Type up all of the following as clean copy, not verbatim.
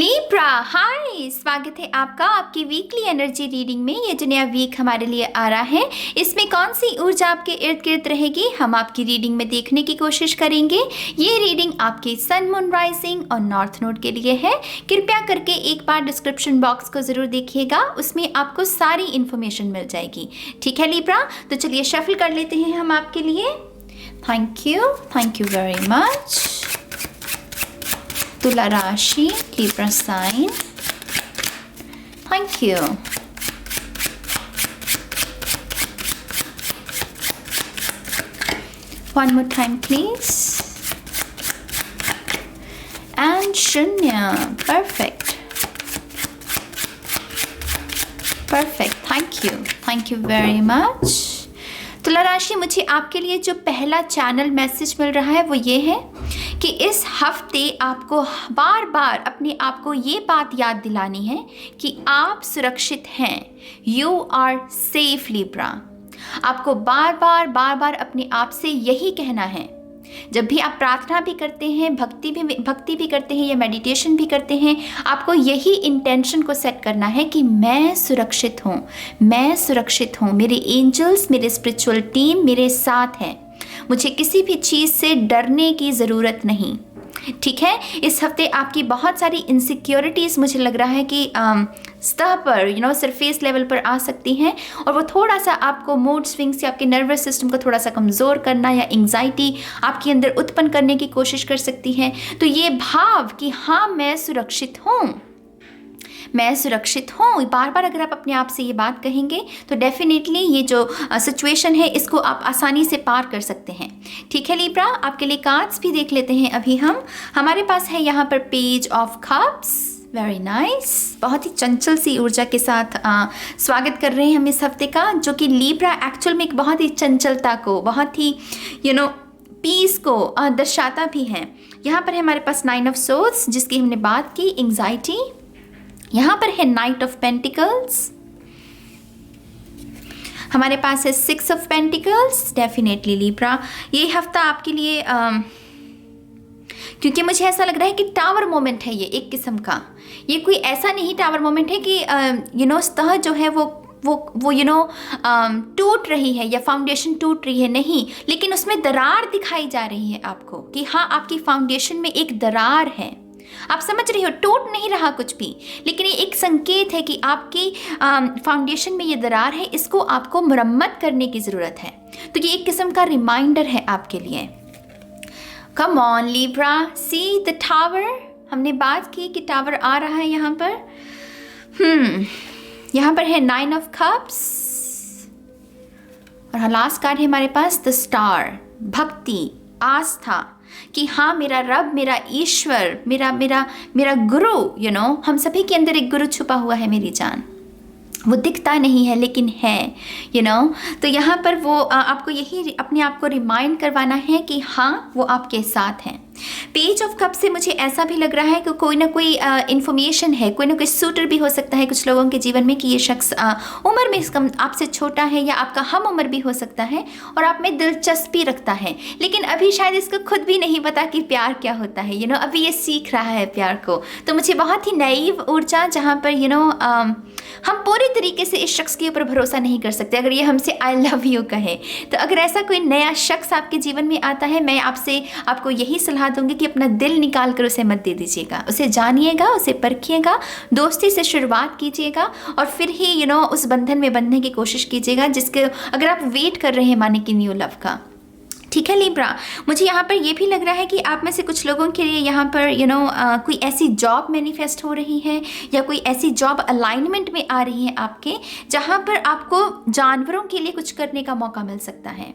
Libra, हाय, स्वागत है आपका आपकी वीकली एनर्जी रीडिंग में। ये जो नया वीक हमारे लिए आ रहा है, इसमें कौन सी ऊर्जा आपके इर्द गिर्द रहेगी, हम आपकी रीडिंग में देखने की कोशिश करेंगे। ये रीडिंग आपके सन, मून, राइजिंग और नॉर्थ नोड के लिए है। कृपया करके एक बार डिस्क्रिप्शन बॉक्स को ज़रूर देखिएगा, उसमें आपको सारी इन्फॉर्मेशन मिल जाएगी। ठीक है लीब्रा, तो चलिए शफल कर लेते हैं हम आपके लिए। Thank you very much. तुला राशि, Libra sign, thank you. One more time please. And शून्य, perfect, thank you very much. तुला राशि, मुझे आपके लिए जो पहला चैनल मैसेज मिल रहा है वो ये है कि इस हफ्ते आपको बार बार अपने आप को ये बात याद दिलानी है कि आप सुरक्षित हैं। You are safe Libra. आपको बार बार अपने आप से यही कहना है। जब भी आप प्रार्थना भी करते हैं, भक्ति भी करते हैं या मेडिटेशन भी करते हैं, आपको यही इंटेंशन को सेट करना है कि मैं सुरक्षित हूँ, मेरे एंजल्स, मेरे स्पिरिचुअल टीम मेरे साथ हैं, मुझे किसी भी चीज़ से डरने की ज़रूरत नहीं। ठीक है, इस हफ्ते आपकी बहुत सारी इनसिक्योरिटीज़ मुझे लग रहा है कि सतह पर सरफेस लेवल पर आ सकती हैं, और वो थोड़ा सा आपको मूड स्विंग्स या आपके नर्वस सिस्टम को थोड़ा सा कमज़ोर करना या एंग्जाइटी आपके अंदर उत्पन्न करने की कोशिश कर सकती है। तो ये भाव कि हाँ मैं सुरक्षित हूँ, बार बार अगर आप अपने आप से ये बात कहेंगे तो डेफिनेटली ये जो सिचुएशन है इसको आप आसानी से पार कर सकते हैं। ठीक है लिब्रा, आपके लिए कार्ड्स भी देख लेते हैं अभी हमारे पास है यहाँ पर page of cups. Very nice, बहुत ही चंचल सी ऊर्जा के साथ स्वागत कर रहे हैं हम इस हफ्ते का, जो कि लिब्रा एक्चुअल में एक बहुत ही चंचलता को, बहुत ही पीस को दर्शाता भी है। यहाँ पर है हमारे पास 9 ऑफ सोर्ड्स जिसकी हमने बात की, एंग्जाइटी। यहाँ पर है नाइट ऑफ पेंटिकल्स, हमारे पास है 6 ऑफ पेंटिकल्स। डेफिनेटली लिब्रा, ये हफ्ता आपके लिए क्योंकि मुझे ऐसा लग रहा है कि टावर मोमेंट है ये एक किस्म का। ये कोई ऐसा नहीं टावर मोमेंट है कि सतह जो है वो टूट रही है या फाउंडेशन टूट रही है, नहीं, लेकिन उसमें दरार दिखाई जा रही है आपको कि हाँ आपकी फाउंडेशन में एक दरार है। आप समझ रही हो, टूट नहीं रहा कुछ भी, लेकिन ये एक संकेत है कि आपकी फाउंडेशन में ये दरार है, इसको आपको मरम्मत करने की ज़रूरत है। तो ये एक किस्म का रिमाइंडर है आपके लिए। Come on Libra, see the tower. हमने बात की कि टावर आ रहा है यहाँ पर। यहाँ पर है 9 ऑफ कप्स और लास्ट कार्ड है हमारे पास द स्टार। भक्ति, आस्था कि हाँ मेरा रब, मेरा ईश्वर, मेरा गुरु, हम सभी के अंदर एक गुरु छुपा हुआ है मेरी जान। वो दिखता नहीं है लेकिन है, तो यहाँ पर वो आपको यही अपने आप को रिमाइंड करवाना है कि हाँ वो आपके साथ हैं। पेज ऑफ कप से मुझे ऐसा भी लग रहा है कि कोई ना कोई इन्फॉर्मेशन है, कोई ना कोई सूटर भी हो सकता है कुछ लोगों के जीवन में कि ये शख्स उम्र में कम आपसे छोटा है या आपका हम उम्र भी हो सकता है और आप में दिलचस्पी रखता है, लेकिन अभी शायद इसको खुद भी नहीं पता कि प्यार क्या होता है। अभी ये सीख रहा है प्यार को। तो मुझे बहुत ही नईव ऊर्जा, जहाँ पर हम पूरी तरीके से इस शख्स के ऊपर भरोसा नहीं कर सकते अगर ये हमसे आई लव यू कहे। तो अगर ऐसा कोई नया शख्स आपके जीवन में आता है, मैं आपको यही सलाह दूंगी कि अपना दिल निकाल कर उसे मत दे दीजिएगा, उसे जानिएगा, उसे परखिएगा, दोस्ती से शुरुआत कीजिएगा और फिर ही उस बंधन में बंधने की कोशिश कीजिएगा जिसके अगर आप वेट कर रहे हैं माने कि न्यू लव का। ठीक है लिब्रा, मुझे यहाँ पर ये भी लग रहा है कि आप में से कुछ लोगों के लिए यहाँ पर कोई ऐसी जॉब मैनिफेस्ट हो रही है या कोई ऐसी जॉब अलाइनमेंट में आ रही है आपके, जहाँ पर आपको जानवरों के लिए कुछ करने का मौका मिल सकता है।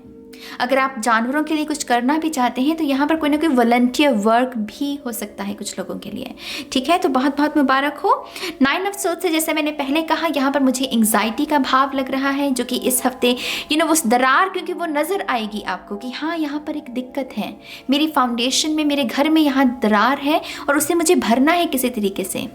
अगर आप जानवरों के लिए कुछ करना भी चाहते हैं तो यहाँ पर कोई ना कोई वॉलंटियर वर्क भी हो सकता है कुछ लोगों के लिए। ठीक है, तो बहुत बहुत मुबारक हो। 9 ऑफ सोर्ड्स से जैसे मैंने पहले कहा, यहाँ पर मुझे एंग्जाइटी का भाव लग रहा है, जो कि इस हफ्ते वो दरार, क्योंकि वो नज़र आएगी आपको कि हाँ यहाँ पर एक दिक्कत है, मेरी फाउंडेशन में, मेरे घर में यहाँ दरार है और उसे मुझे भरना है किसी तरीके से।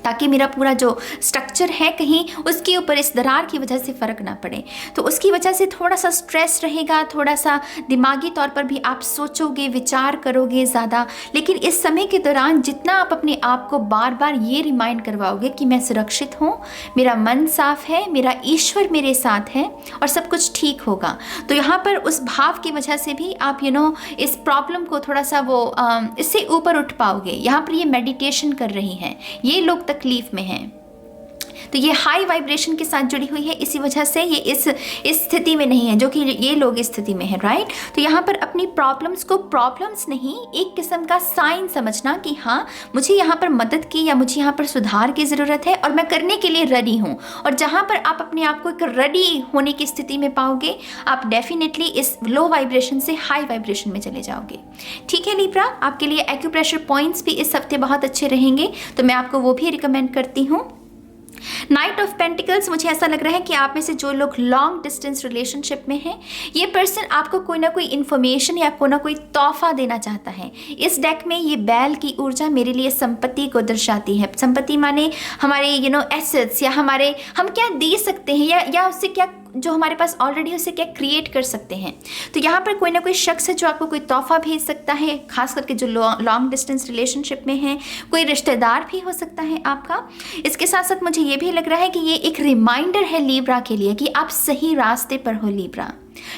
ताकि मेरा पूरा जो स्ट्रक्चर है कहीं उसके ऊपर इस दरार की वजह से फ़र्क ना पड़े। तो उसकी वजह से थोड़ा सा स्ट्रेस रहेगा, थोड़ा सा दिमागी तौर पर भी आप सोचोगे, विचार करोगे ज़्यादा। लेकिन इस समय के दौरान जितना आप अपने आप को बार बार ये रिमाइंड करवाओगे कि मैं सुरक्षित हूँ, मेरा मन साफ है, मेरा ईश्वर मेरे साथ है और सब कुछ ठीक होगा, तो यहाँ पर उस भाव की वजह से भी आप इस प्रॉब्लम को थोड़ा सा इससे ऊपर उठ पाओगे। यहाँ पर ये मेडिटेशन कर रही हैं, ये लोग तकलीफ में हैं, तो ये हाई वाइब्रेशन के साथ जुड़ी हुई है, इसी वजह से ये इस स्थिति में नहीं है जो कि ये लोग इस स्थिति में है, राइट। तो यहाँ पर अपनी प्रॉब्लम्स को प्रॉब्लम्स नहीं, एक किस्म का साइन समझना कि हाँ मुझे यहाँ पर मदद की या मुझे यहाँ पर सुधार की ज़रूरत है और मैं करने के लिए रेडी हूँ। और जहाँ पर आप अपने आप को एक रेडी होने की स्थिति में पाओगे, आप डेफिनेटली इस लो वाइब्रेशन से हाई वाइब्रेशन में चले जाओगे। ठीक है लिब्रा, आपके लिए एक्यूप्रेशर पॉइंट्स भी इस हफ्ते बहुत अच्छे रहेंगे, तो मैं आपको वो भी रिकमेंड करती हूँ। नाइट ऑफ पेंटिकल्स, मुझे ऐसा लग रहा है कि आप में से जो लोग लॉन्ग डिस्टेंस रिलेशनशिप में हैं, ये पर्सन आपको कोई ना कोई इन्फॉर्मेशन या कोई ना कोई तोहफा देना चाहता है। इस डेक में ये बैल की ऊर्जा मेरे लिए संपत्ति को दर्शाती है। संपत्ति माने हमारे एसेट्स, या हम क्या दे सकते हैं या उससे क्या जो हमारे पास ऑलरेडी उसे क्या क्रिएट कर सकते हैं। तो यहाँ पर कोई ना कोई शख्स है जो आपको कोई तोहफा भेज सकता है, खास करके जो लॉन्ग डिस्टेंस रिलेशनशिप में है, कोई रिश्तेदार भी हो सकता है आपका। इसके साथ साथ मुझे ये भी लग रहा है कि ये एक रिमाइंडर है लिब्रा के लिए कि आप सही रास्ते पर हो लिब्रा।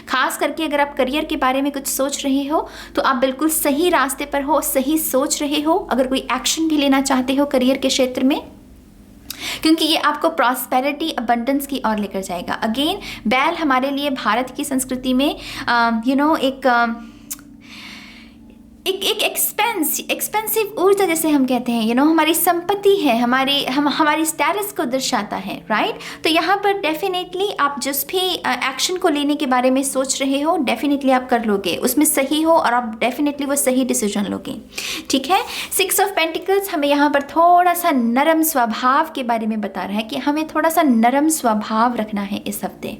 खास करके अगर आप करियर के बारे में कुछ सोच रहे हो तो आप बिल्कुल सही रास्ते पर हो, सही सोच रहे हो। अगर कोई एक्शन भी लेना चाहते हो करियर के क्षेत्र में, क्योंकि ये आपको प्रॉस्पेरिटी, अबंडेंस की ओर लेकर जाएगा। अगेन बैल हमारे लिए भारत की संस्कृति में एक एक्सपेंसिव ऊर्जा जैसे हम कहते हैं, हमारी संपत्ति है, हमारी स्टेटस को दर्शाता है, राइट। तो यहाँ पर डेफिनेटली आप जिस भी एक्शन को लेने के बारे में सोच रहे हो, डेफिनेटली आप कर लोगे, उसमें सही हो और आप डेफिनेटली वो सही डिसीजन लोगे। ठीक है। 6 ऑफ पेंटिकल्स हमें यहाँ पर थोड़ा सा नरम स्वभाव के बारे में बता रहा है कि हमें थोड़ा सा नरम स्वभाव रखना है इस हफ्ते।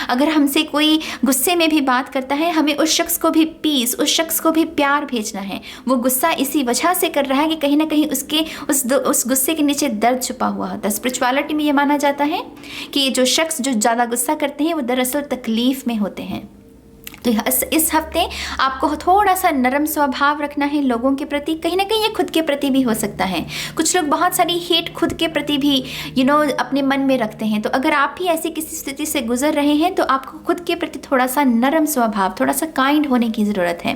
अगर हमसे कोई गुस्से में भी बात करता है, हमें उस शख्स को भी पीस, उस शख्स को भी प्यार भेजना है। वो गुस्सा इसी वजह से कर रहा है कि कहीं ना कहीं उस गुस्से के नीचे दर्द छुपा हुआ होता है। स्पिरिचुअलिटी में ये माना जाता है कि ये जो शख्स जो ज़्यादा गुस्सा करते हैं वो दरअसल तकलीफ़ में होते हैं। तो इस हफ्ते आपको थोड़ा सा नरम स्वभाव रखना है लोगों के प्रति, कहीं ना कहीं ये खुद के प्रति भी हो सकता है। कुछ लोग बहुत सारी हेट खुद के प्रति भी अपने मन में रखते हैं। तो अगर आप भी ऐसी किसी स्थिति से गुजर रहे हैं तो आपको खुद के प्रति थोड़ा सा नरम स्वभाव, थोड़ा सा काइंड होने की ज़रूरत है।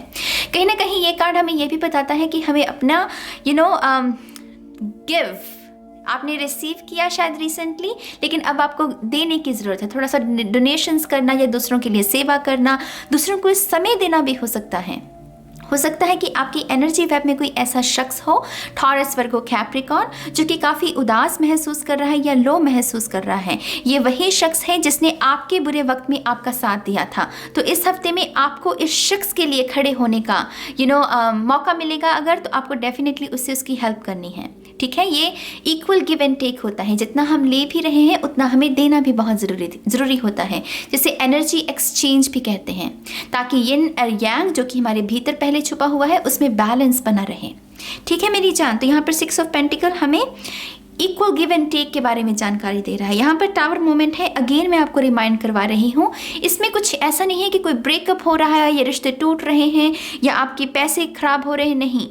कहीं ना कहीं ये कार्ड हमें ये भी बताता है कि हमें अपना गिव, आपने रिसीव किया शायद रिसेंटली, लेकिन अब आपको देने की ज़रूरत है। थोड़ा सा डोनेशंस करना या दूसरों के लिए सेवा करना, दूसरों को समय देना भी हो सकता है। हो सकता है कि आपकी एनर्जी वेब में कोई ऐसा शख्स हो, टॉरस, वर्गो, कैप्रिकॉर्न, जो कि काफ़ी उदास महसूस कर रहा है या लो महसूस कर रहा है। ये वही शख्स है जिसने आपके बुरे वक्त में आपका साथ दिया था। तो इस हफ्ते में आपको इस शख्स के लिए खड़े होने का मौका मिलेगा अगर, तो आपको डेफिनेटली उससे उसकी हेल्प करनी है। ठीक है। ये इक्वल गिव एंड टेक होता है, जितना हम ले भी रहे हैं उतना हमें देना भी बहुत ज़रूरी होता है, जिसे एनर्जी एक्सचेंज भी कहते हैं, ताकि यिन और यांग जो कि हमारे भीतर पहले छुपा हुआ है उसमें बैलेंस बना रहे। ठीक है मेरी जान। तो यहाँ पर 6 ऑफ पेंटिकल हमें इक्वल गिव एंड टेक के बारे में जानकारी दे रहा है। यहाँ पर टावर मोमेंट है, अगेन मैं आपको रिमाइंड करवा रही हूँ। इसमें कुछ ऐसा नहीं है कि कोई ब्रेकअप हो रहा है या रिश्ते टूट रहे हैं या आपके पैसे खराब हो रहे हैं, नहीं,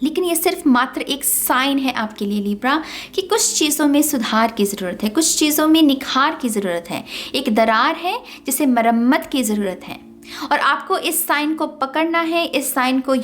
लेकिन ये सिर्फ मात्र एक साइन है आपके लिए लिब्रा कि कुछ चीज़ों में सुधार की ज़रूरत है, कुछ चीज़ों में निखार की ज़रूरत है। एक दरार है जिसे मरम्मत की ज़रूरत है और आपको इस साइन को पकड़ना है, इस साइन को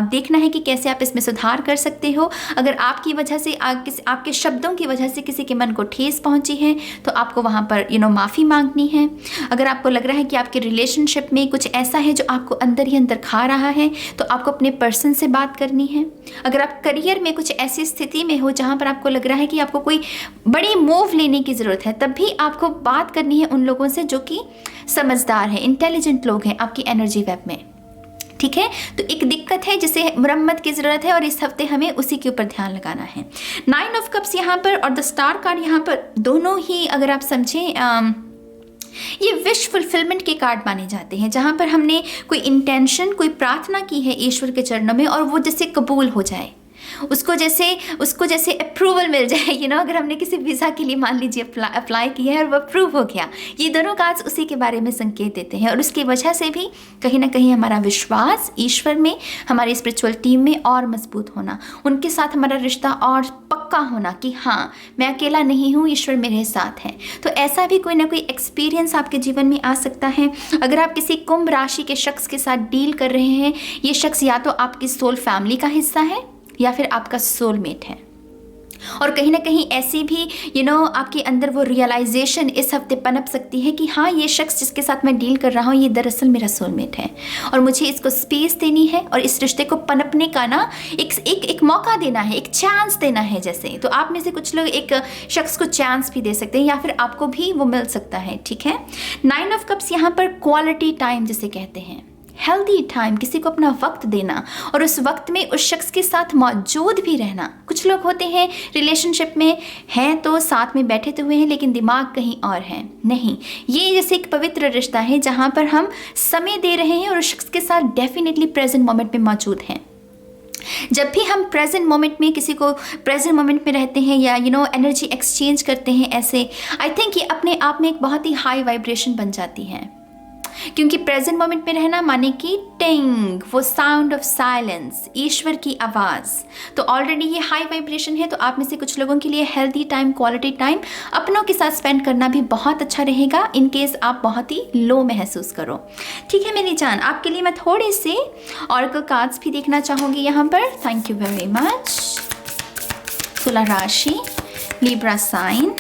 देखना है कि कैसे आप इसमें सुधार कर सकते हो। अगर आपकी वजह से आपके शब्दों की वजह से किसी के मन को ठेस पहुंची है तो आपको वहाँ पर माफ़ी मांगनी है। अगर आपको लग रहा है कि आपके रिलेशनशिप में कुछ ऐसा है जो आपको अंदर ही अंदर खा रहा है तो आपको अपने पर्सन से बात करनी है। अगर आप करियर में कुछ ऐसी स्थिति में हो जहाँ पर आपको लग रहा है कि आपको कोई बड़ी मूव लेने की ज़रूरत है, तब भी आपको बात करनी है उन लोगों से जो कि समझदार है, इंटेलिजेंट लोग हैं आपकी एनर्जी वेब में। ठीक है। तो एक दिक्कत है जिसे मरम्मत की ज़रूरत है और इस हफ्ते हमें उसी के ऊपर ध्यान लगाना है। 9 ऑफ कप्स यहाँ पर और द स्टार कार्ड यहाँ पर, दोनों ही अगर आप समझें ये विश फुलफिलमेंट के कार्ड माने जाते हैं, जहाँ पर हमने कोई इंटेंशन, कोई प्रार्थना की है ईश्वर के चरणों में और वो जैसे कबूल हो जाए। उसको जैसे अप्रूवल मिल जाए, अगर हमने किसी वीज़ा के लिए मान लीजिए अप्लाई किया है और वो अप्रूव हो गया, ये दोनों कार्ड्स उसी के बारे में संकेत देते हैं। और उसकी वजह से भी कहीं ना कहीं हमारा विश्वास ईश्वर में, हमारी स्पिरिचुअल टीम में और मजबूत होना, उनके साथ हमारा रिश्ता और पक्का होना कि हाँ, मैं अकेला नहीं हूँ, ईश्वर मेरे साथ है। तो ऐसा भी कोई ना कोई एक्सपीरियंस आपके जीवन में आ सकता है। अगर आप किसी कुंभ राशि के शख्स के साथ डील कर रहे हैं, ये शख्स या तो आपकी सोल फैमिली का हिस्सा है या फिर आपका सोलमेट है। और कहीं ना कहीं ऐसी भी आपके अंदर वो रियलाइजेशन इस हफ्ते पनप सकती है कि हाँ, ये शख्स जिसके साथ मैं डील कर रहा हूँ, ये दरअसल मेरा सोलमेट है और मुझे इसको स्पेस देनी है और इस रिश्ते को पनपने का ना एक मौका देना है, एक चांस देना है। जैसे तो आप में से कुछ लोग एक शख्स को चांस भी दे सकते हैं या फिर आपको भी वो मिल सकता है। ठीक है, 9 ऑफ कप्स यहाँ पर क्वालिटी टाइम जिसे कहते हैं, हेल्दी टाइम, किसी को अपना वक्त देना और उस वक्त में उस शख्स के साथ मौजूद भी रहना। कुछ लोग होते हैं रिलेशनशिप में हैं तो साथ में बैठे तो हुए हैं लेकिन दिमाग कहीं और है। नहीं, ये जैसे एक पवित्र रिश्ता है जहाँ पर हम समय दे रहे हैं और उस शख्स के साथ डेफिनेटली प्रेजेंट मोमेंट में मौजूद हैं। जब भी हम प्रेजेंट मोमेंट में किसी को प्रेजेंट मोमेंट में रहते हैं या एनर्जी एक्सचेंज करते हैं, ऐसे आई थिंक ये अपने आप में एक बहुत ही हाई वाइब्रेशन बन जाती है। क्योंकि प्रेजेंट मोमेंट में रहना माने कि टिंग, वो साउंड ऑफ साइलेंस, ईश्वर की आवाज़, तो ऑलरेडी ये हाई वाइब्रेशन है। तो आप में से कुछ लोगों के लिए हेल्दी टाइम, क्वालिटी टाइम अपनों के साथ स्पेंड करना भी बहुत अच्छा रहेगा, इन केस आप बहुत ही लो महसूस करो। ठीक है मेरी जान, आपके लिए मैं थोड़े से ऑरेकल कार्ड्स भी देखना चाहूँगी यहाँ पर। Thank you very much. तुला राशि, Libra sign,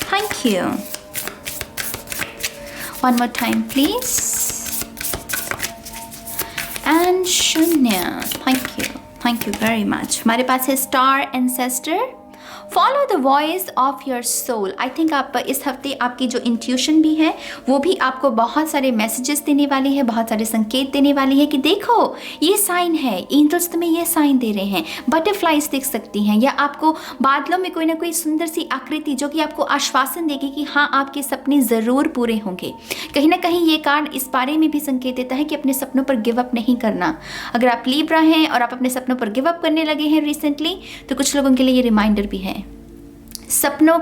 thank you. One more time, please. And शून्य, thank you. Thank you very much. हमारे पास है star ancestor. Follow the voice of your soul. I think आप इस हफ्ते आपकी जो इंट्यूशन भी है वो भी आपको बहुत सारे मैसेजेस देने वाली है, बहुत सारे संकेत देने वाली है कि देखो ये साइन है, एंजल्स तुम्हें ये साइन दे रहे हैं। बटरफ्लाइज देख सकती हैं या आपको बादलों में कोई ना कोई सुंदर सी आकृति जो कि आपको आश्वासन देगी कि हाँ, आपके सपने ज़रूर पूरे होंगे। कहीं ना कहीं ये कार्ड इस बारे में भी संकेत देता है कि अपने सपनों पर गिव अप नहीं करना। अगर आप लिब्रा हैं और आप अपने सपनों पर गिव अप करने लगे हैं रिसेंटली, तो कुछ लोगों के लिए ये रिमाइंडर भी है। सपनों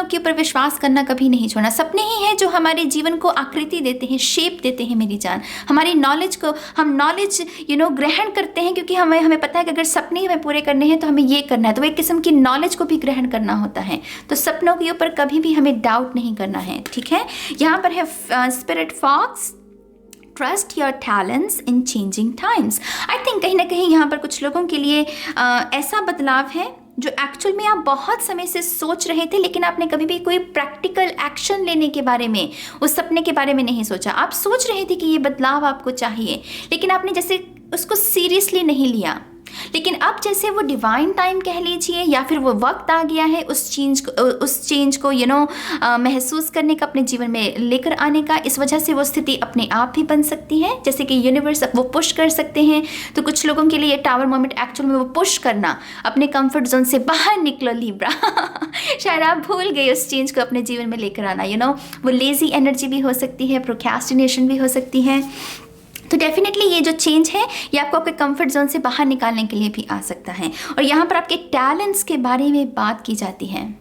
के ऊपर विश्वास करना कभी नहीं छोड़ना। सपने ही हैं जो हमारे जीवन को आकृति देते हैं, शेप देते हैं मेरी जान। हमारी नॉलेज को हम नॉलेज ग्रहण करते हैं क्योंकि हमें पता है कि अगर सपने हमें पूरे करने हैं तो हमें ये करना है, तो एक किस्म की नॉलेज को भी ग्रहण करना होता है। तो सपनों के ऊपर कभी भी हमें डाउट नहीं करना है। ठीक है, यहाँ पर है spirit fox, trust your talents in changing times. I think कहीं ना कहीं यहाँ पर कुछ लोगों के लिए ऐसा बदलाव है जो एक्चुअल में आप बहुत समय से सोच रहे थे लेकिन आपने कभी भी कोई प्रैक्टिकल एक्शन लेने के बारे में, उस सपने के बारे में नहीं सोचा। आप सोच रहे थे कि ये बदलाव आपको चाहिए लेकिन आपने जैसे उसको सीरियसली नहीं लिया। लेकिन अब जैसे वो डिवाइन टाइम कह लीजिए या फिर वो वक्त आ गया है उस चेंज को महसूस करने का, अपने जीवन में लेकर आने का। इस वजह से वो स्थिति अपने आप भी बन सकती है, जैसे कि यूनिवर्स वो पुश कर सकते हैं। तो कुछ लोगों के लिए ये टावर मोमेंट एक्चुअल में वो पुश करना, अपने कंफर्ट जोन से बाहर निकलो लिब्रा। शायद आप भूल गए उस चेंज को अपने जीवन में लेकर आना। वो लेजी एनर्जी भी हो सकती है, प्रोक्रेस्टिनेशन भी हो सकती है। तो डेफिनेटली ये जो चेंज है ये आपको आपके कंफर्ट जोन से बाहर निकालने के लिए भी आ सकता है। और यहाँ पर आपके टैलेंट्स के बारे में बात की जाती है।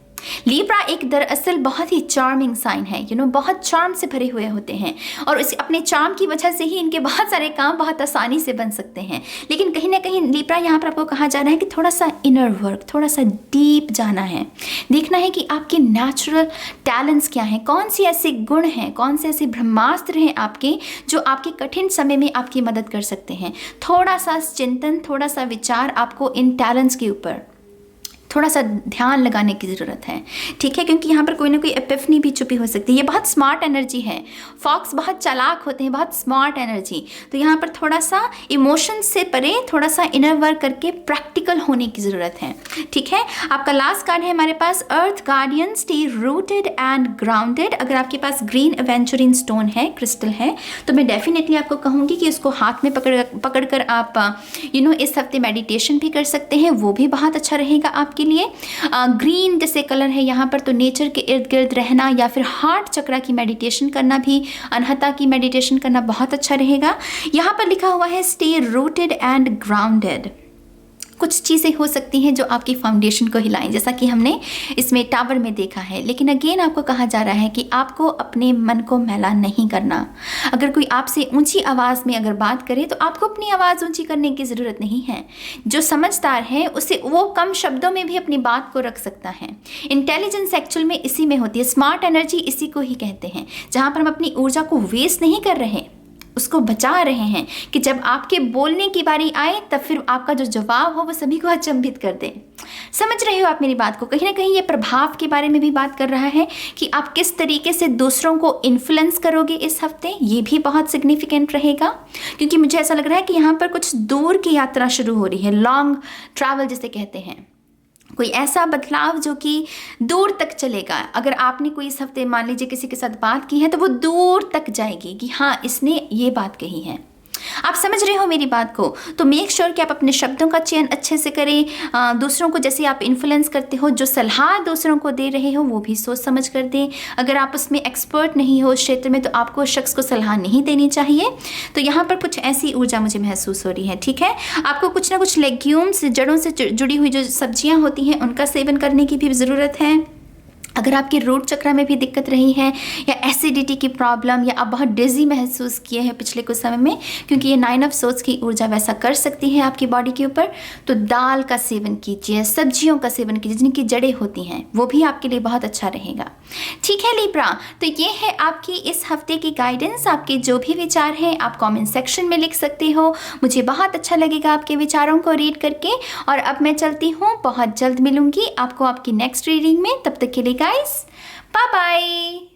लिब्रा एक दरअसल बहुत ही चार्मिंग साइन है, बहुत चार्म से भरे हुए होते हैं और इस अपने चार्म की वजह से ही इनके बहुत सारे काम बहुत आसानी से बन सकते हैं। लेकिन कहीं ना कहीं लिब्रा यहाँ पर आपको कहा जा रहा है कि थोड़ा सा इनर वर्क, थोड़ा सा डीप जाना है, देखना है कि आपके नेचुरल टैलेंट्स क्या हैं, कौन सी ऐसे गुण हैं, कौन से ऐसे ब्रह्मास्त्र हैं आपके जो आपके कठिन समय में आपकी मदद कर सकते हैं। थोड़ा सा चिंतन, थोड़ा सा विचार आपको इन टैलेंट्स के ऊपर थोड़ा सा ध्यान लगाने की ज़रूरत है। ठीक है, क्योंकि यहाँ पर कोई ना कोई एपिफनी भी छुपी हो सकती है। ये बहुत स्मार्ट एनर्जी है, फॉक्स बहुत चालाक होते हैं, बहुत स्मार्ट एनर्जी। तो यहाँ पर थोड़ा सा इमोशन से परे थोड़ा सा इनर वर्क करके प्रैक्टिकल होने की ज़रूरत है। ठीक है, आपका लास्ट कार्ड है हमारे पास earth guardian, stay rooted and grounded. अगर आपके पास ग्रीन एवेंचुरिन स्टोन है, क्रिस्टल है, तो मैं डेफिनेटली आपको कहूँगी कि उसको हाथ में पकड़ कर आप इस हफ्ते मेडिटेशन भी कर सकते हैं, वो भी बहुत अच्छा रहेगा आपके आपके लिए। ग्रीन जैसे कलर है यहाँ पर, तो नेचर के इर्द गिर्द रहना या फिर हार्ट चक्रा की मेडिटेशन करना भी, अनहता की मेडिटेशन करना बहुत अच्छा रहेगा। यहाँ पर लिखा हुआ है स्टे रूटेड एंड ग्राउंडेड। कुछ चीज़ें हो सकती हैं जो आपकी फाउंडेशन को हिलाएं, जैसा कि हमने इसमें टावर में देखा है। लेकिन अगेन आपको कहा जा रहा है कि आपको अपने मन को मैला नहीं करना। अगर कोई आपसे ऊंची आवाज़ में अगर बात करे तो आपको अपनी आवाज़ ऊंची करने की ज़रूरत नहीं है। जो समझदार है उसे वो कम शब्दों में भी अपनी बात को रख सकता है। इंटेलिजेंस एक्चुअल में इसी में होती है, स्मार्ट एनर्जी इसी को ही कहते हैं, जहाँ पर हम अपनी ऊर्जा को वेस्ट नहीं कर रहे, उसको बचा रहे हैं कि जब आपके बोलने की बारी आए तब फिर आपका जो जवाब हो वो सभी को अचंभित कर दे। समझ रहे हो आप मेरी बात को? कहीं ना कहीं ये प्रभाव के बारे में भी बात कर रहा है कि आप किस तरीके से दूसरों को इन्फ्लुएंस करोगे इस हफ्ते, ये भी बहुत सिग्निफिकेंट रहेगा। क्योंकि मुझे ऐसा लग रहा है कि यहाँ पर कुछ दूर की यात्रा शुरू हो रही है, लॉन्ग ट्रैवल जिसे कहते हैं, कोई ऐसा बदलाव जो कि दूर तक चलेगा। अगर आपने कोई इस हफ्ते मान लीजिए किसी के साथ बात की है तो वो दूर तक जाएगी कि हाँ इसने ये बात कही है। आप समझ रहे हो मेरी बात को? तो मेक श्योर कि आप अपने शब्दों का चयन अच्छे से करें। दूसरों को जैसे आप इन्फ्लुएंस करते हो, जो सलाह दूसरों को दे रहे हो वो भी सोच समझ कर दें। अगर आप उसमें एक्सपर्ट नहीं हो उस क्षेत्र में तो आपको उस शख्स को सलाह नहीं देनी चाहिए। तो यहाँ पर कुछ ऐसी ऊर्जा मुझे महसूस हो रही है, ठीक है। आपको कुछ ना कुछ लेग्यूम्स, जड़ों से जुड़ी हुई जो सब्जियाँ होती हैं उनका सेवन करने की भी ज़रूरत है। अगर आपके रूट चक्र में भी दिक्कत रही है या एसिडिटी की प्रॉब्लम, या आप बहुत डिजी महसूस किए हैं पिछले कुछ समय में, क्योंकि ये 9 ऑफ सोर्ड्स की ऊर्जा वैसा कर सकती है आपकी बॉडी के ऊपर, तो दाल का सेवन कीजिए, सब्जियों का सेवन कीजिए जिनकी जड़ें होती हैं, वो भी आपके लिए बहुत अच्छा रहेगा। ठीक है लिब्रा, तो ये है आपकी इस हफ्ते की गाइडेंस। आपके जो भी विचार हैं आप कॉमेंट सेक्शन में लिख सकते हो, मुझे बहुत अच्छा लगेगा आपके विचारों को रीड करके। और अब मैं चलती हूँ, बहुत जल्द मिलूंगी आपको आपकी नेक्स्ट रीडिंग में। तब तक के लिए गाइस, बाय बाय।